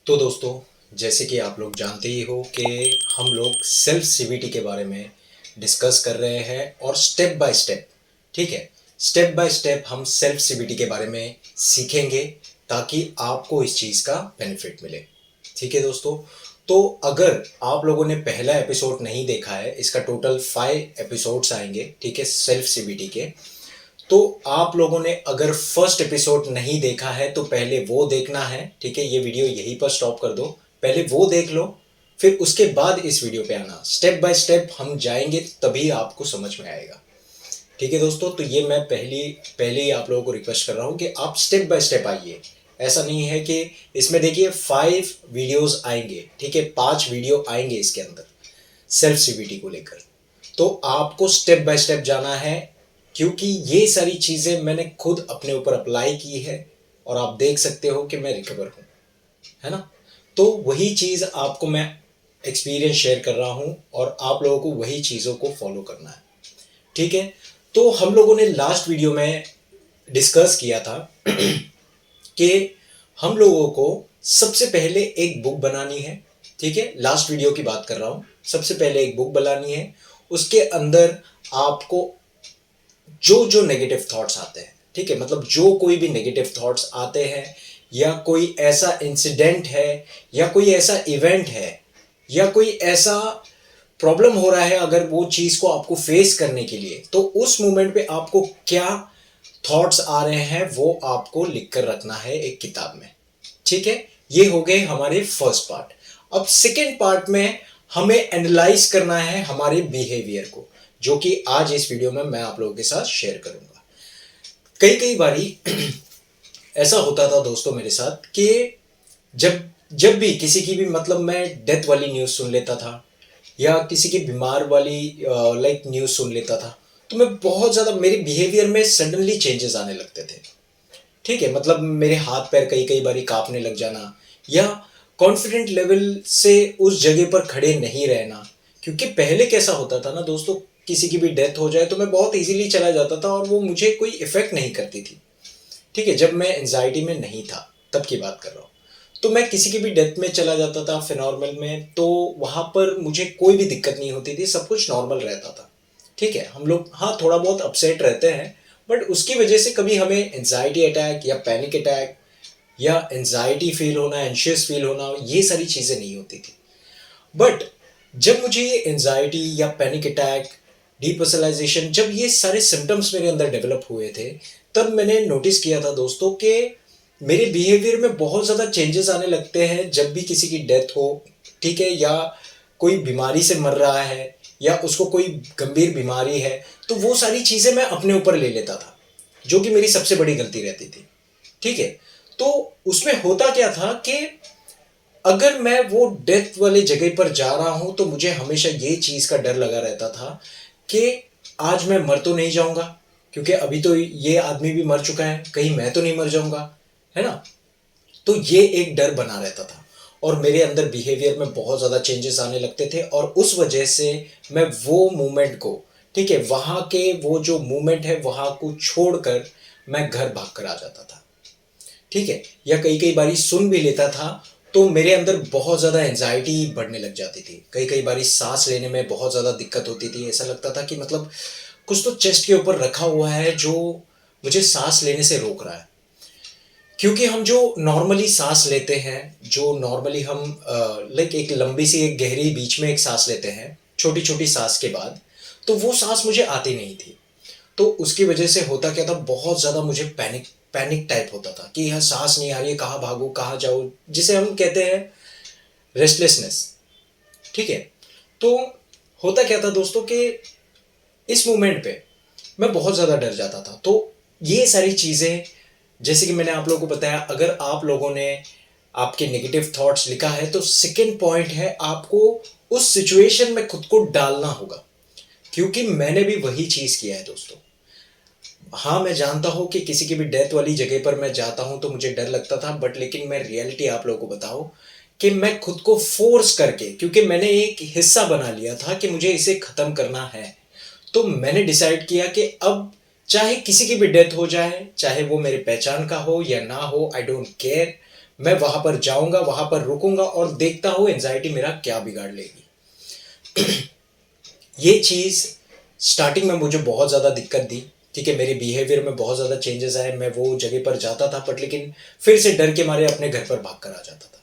तो दोस्तों, जैसे कि आप लोग जानते ही हो कि हम लोग सेल्फ सीबीटी के बारे में डिस्कस कर रहे हैं और स्टेप बाय स्टेप, ठीक है, स्टेप बाय स्टेप हम सेल्फ सीबीटी के बारे में सीखेंगे ताकि आपको इस चीज़ का बेनिफिट मिले। ठीक है दोस्तों, तो अगर आप लोगों ने पहला एपिसोड नहीं देखा है, इसका टोटल 5 एपिसोड्स आएंगे, ठीक है, सेल्फ सीबीटी के। तो आप लोगों ने अगर फर्स्ट एपिसोड नहीं देखा है तो पहले वो देखना है, ठीक है, ये वीडियो यहीं पर स्टॉप कर दो, पहले वो देख लो, फिर उसके बाद इस वीडियो पे आना। स्टेप बाय स्टेप हम जाएंगे तभी आपको समझ में आएगा। ठीक है दोस्तों, तो ये मैं पहले ही आप लोगों को रिक्वेस्ट कर रहा हूँ कि आप स्टेप बाय स्टेप आइए। ऐसा नहीं है कि इसमें देखिए 5 वीडियोस आएंगे, ठीक है, 5 वीडियो आएंगे इसके अंदर सेल्फ सीबीटी को लेकर। तो आपको स्टेप बाय स्टेप जाना है, क्योंकि ये सारी चीज़ें मैंने खुद अपने ऊपर अप्लाई की है और आप देख सकते हो कि मैं रिकवर हूँ, है ना। तो वही चीज़ आपको मैं एक्सपीरियंस शेयर कर रहा हूँ और आप लोगों को वही चीज़ों को फॉलो करना है। ठीक है, तो हम लोगों ने लास्ट वीडियो में डिस्कस किया था कि हम लोगों को सबसे पहले एक बुक बनानी है। ठीक है, लास्ट वीडियो की बात कर रहा हूँ। सबसे पहले एक बुक बनानी है, उसके अंदर आपको जो जो नेगेटिव थॉट्स आते हैं, ठीक है, मतलब जो कोई भी नेगेटिव थॉट्स आते हैं या कोई ऐसा इंसिडेंट है या कोई ऐसा इवेंट है या कोई ऐसा प्रॉब्लम हो रहा है, अगर वो चीज़ को आपको फेस करने के लिए, तो उस मोमेंट पे आपको क्या थॉट्स आ रहे हैं वो आपको लिख कर रखना है एक किताब में। ठीक है, ये हो गए हमारे फर्स्ट पार्ट। अब सेकेंड पार्ट में हमें एनालाइज करना है हमारे बिहेवियर को, जो कि आज इस वीडियो में मैं आप लोगों के साथ शेयर करूंगा। कई कई बारी ऐसा होता था दोस्तों मेरे साथ कि जब जब भी किसी की भी, मतलब मैं डेथ वाली न्यूज़ सुन लेता था या किसी की बीमार वाली लाइक न्यूज़ सुन लेता था, तो मैं बहुत ज़्यादा, मेरे बिहेवियर में सडनली चेंजेस आने लगते थे। ठीक है, मतलब मेरे हाथ पैर कई कई बारी कांपने लग जाना या कॉन्फिडेंट लेवल से उस जगह पर खड़े नहीं रहना। क्योंकि पहले कैसा होता था ना दोस्तों, किसी की भी डेथ हो जाए तो मैं बहुत इजीली चला जाता था और वो मुझे कोई इफेक्ट नहीं करती थी। ठीक है, जब मैं एंजाइटी में नहीं था तब की बात कर रहा हूँ। तो मैं किसी की भी डेथ में चला जाता था फिनॉर्मल में, तो वहां पर मुझे कोई भी दिक्कत नहीं होती थी, सब कुछ नॉर्मल रहता था। ठीक है, हम लोग हाँ थोड़ा बहुत अपसेट रहते हैं, बट उसकी वजह से कभी हमें एंजाइटी अटैक या पैनिक अटैक या एंजाइटी फील होना, एंशियस फील होना, ये सारी चीज़ें नहीं होती थी। बट जब मुझे ये एंजाइटी या पैनिक अटैक, डीपर्सनलाइजेशन, जब ये सारे सिम्टम्स मेरे अंदर डेवलप हुए थे, तब मैंने नोटिस किया था दोस्तों कि मेरे बिहेवियर में बहुत ज़्यादा चेंजेस आने लगते हैं जब भी किसी की डेथ हो, ठीक है, या कोई बीमारी से मर रहा है या उसको कोई गंभीर बीमारी है, तो वो सारी चीज़ें मैं अपने ऊपर ले लेता था, जो कि मेरी सबसे बड़ी गलती रहती थी। ठीक है, तो उसमें होता क्या था कि अगर मैं वो डेथ वाले जगह पर जा रहा हूं तो मुझे हमेशा ये चीज का डर लगा रहता था कि आज मैं मर तो नहीं जाऊंगा, क्योंकि अभी तो ये आदमी भी मर चुका है, कहीं मैं तो नहीं मर जाऊंगा, है ना। तो ये एक डर बना रहता था और मेरे अंदर बिहेवियर में बहुत ज़्यादा चेंजेस आने लगते थे और उस वजह से मैं वो मोमेंट को, ठीक है, वहाँ के वो जो मोमेंट है वहाँ को छोड़कर मैं घर भाग कर आ जाता था। ठीक है, या कई कई बारी सुन भी लेता था तो मेरे अंदर बहुत ज़्यादा एंजाइटी बढ़ने लग जाती थी। कई कई बारी सांस लेने में बहुत ज़्यादा दिक्कत होती थी, ऐसा लगता था कि मतलब कुछ तो चेस्ट के ऊपर रखा हुआ है जो मुझे सांस लेने से रोक रहा है। क्योंकि हम जो नॉर्मली सांस लेते हैं, जो नॉर्मली हम लाइक एक लंबी सी एक गहरी बीच में एक सांस लेते हैं छोटी छोटी सांस के बाद, तो वो सांस मुझे आती नहीं थी। तो उसकी वजह से होता क्या था, बहुत ज़्यादा मुझे पैनिक पैनिक टाइप होता था कि यह सांस नहीं आ रही है, कहाँ भागूँ कहाँ जाऊँ, जिसे हम कहते हैं रेस्टलेसनेस। ठीक है, तो होता क्या था दोस्तों कि इस मोमेंट पे मैं बहुत ज़्यादा डर जाता था। तो ये सारी चीज़ें, जैसे कि मैंने आप लोगों को बताया, अगर आप लोगों ने आपके नेगेटिव थॉट्स लिखा है तो सेकेंड पॉइंट है आपको उस सिचुएशन में खुद को डालना होगा। क्योंकि मैंने भी वही चीज़ किया है दोस्तों। हाँ, मैं जानता हूँ कि किसी की भी डेथ वाली जगह पर मैं जाता हूँ तो मुझे डर लगता था, बट लेकिन मैं रियलिटी आप लोगों को बताऊँ कि मैं खुद को फोर्स करके, क्योंकि मैंने एक हिस्सा बना लिया था कि मुझे इसे ख़त्म करना है, तो मैंने डिसाइड किया कि अब चाहे किसी की भी डेथ हो जाए, चाहे वो मेरे पहचान का हो या ना हो, आई डोंट केयर, मैं वहां पर जाऊंगा, वहां पर रुकूंगा और देखता हूं एंजाइटी मेरा क्या बिगाड़ लेगी। ये चीज स्टार्टिंग में मुझे बहुत ज़्यादा दिक्कत दी, ठीक है, मेरे बिहेवियर में बहुत ज़्यादा चेंजेस आए। मैं वो जगह पर जाता था बट लेकिन फिर से डर के मारे अपने घर पर भाग कर आ जाता था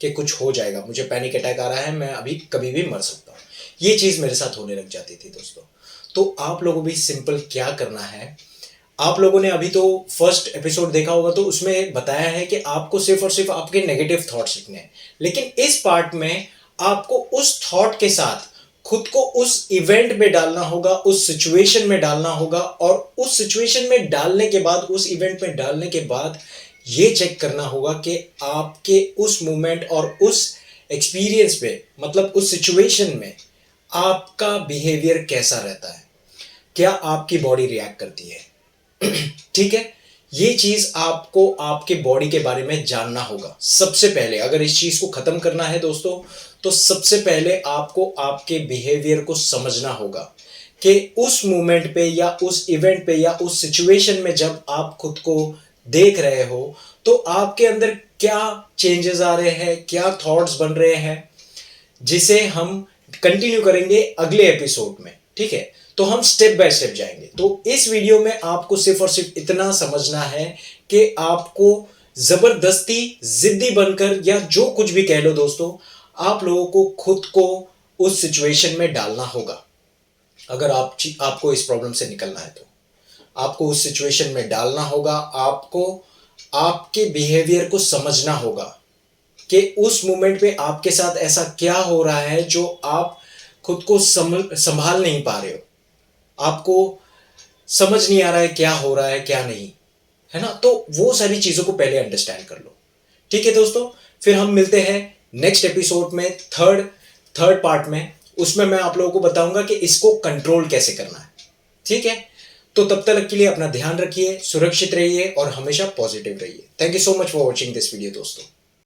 कि कुछ हो जाएगा, मुझे पैनिक अटैक आ रहा है, मैं अभी कभी भी मर सकता हूँ। ये चीज़ मेरे साथ होने लग जाती थी दोस्तों। तो आप लोगों भी सिंपल क्या करना है, आप लोगों ने अभी तो फर्स्ट एपिसोड देखा होगा तो उसमें बताया है कि आपको सिर्फ और सिर्फ आपके नेगेटिव थॉट्स लिखने हैं, लेकिन इस पार्ट में आपको उस थॉट के साथ खुद को उस इवेंट में डालना होगा, उस सिचुएशन में डालना होगा, और उस सिचुएशन में डालने के बाद, उस इवेंट में डालने के बाद ये चेक करना होगा कि आपके उस मोमेंट और उस एक्सपीरियंस पे, मतलब उस सिचुएशन में आपका बिहेवियर कैसा रहता है, क्या आपकी बॉडी रिएक्ट करती है। ठीक है, ये चीज आपको आपके बॉडी के बारे में जानना होगा सबसे पहले। अगर इस चीज को खत्म करना है दोस्तों, तो सबसे पहले आपको आपके बिहेवियर को समझना होगा कि उस मोमेंट पे या उस इवेंट पे या उस सिचुएशन में जब आप खुद को देख रहे हो तो आपके अंदर क्या चेंजेस आ रहे हैं, क्या थॉट्स बन रहे हैं, जिसे हम कंटिन्यू करेंगे अगले एपिसोड में। ठीक है, तो हम स्टेप बाय स्टेप जाएंगे। तो इस वीडियो में आपको सिर्फ और सिर्फ इतना समझना है कि आपको जबरदस्ती जिद्दी बनकर या जो कुछ भी कह लो दोस्तों, आप लोगों को खुद को उस सिचुएशन में डालना होगा। अगर आपको इस प्रॉब्लम से निकलना है तो आपको उस सिचुएशन में डालना होगा। आपको आपके बिहेवियर को समझना होगा कि उस मोमेंट पे आपके साथ ऐसा क्या हो रहा है जो आप खुद को संभाल नहीं पा रहे हो, आपको समझ नहीं आ रहा है क्या हो रहा है क्या नहीं, है ना। तो वो सारी चीजों को पहले अंडरस्टैंड कर लो। ठीक है दोस्तों, फिर हम मिलते हैं नेक्स्ट एपिसोड में, थर्ड पार्ट में। उसमें मैं आप लोगों को बताऊंगा कि इसको कंट्रोल कैसे करना है। ठीक है, तो तब तक के लिए अपना ध्यान रखिए, सुरक्षित रहिए और हमेशा पॉजिटिव रहिए। Thank you so much for watching this video दोस्तों।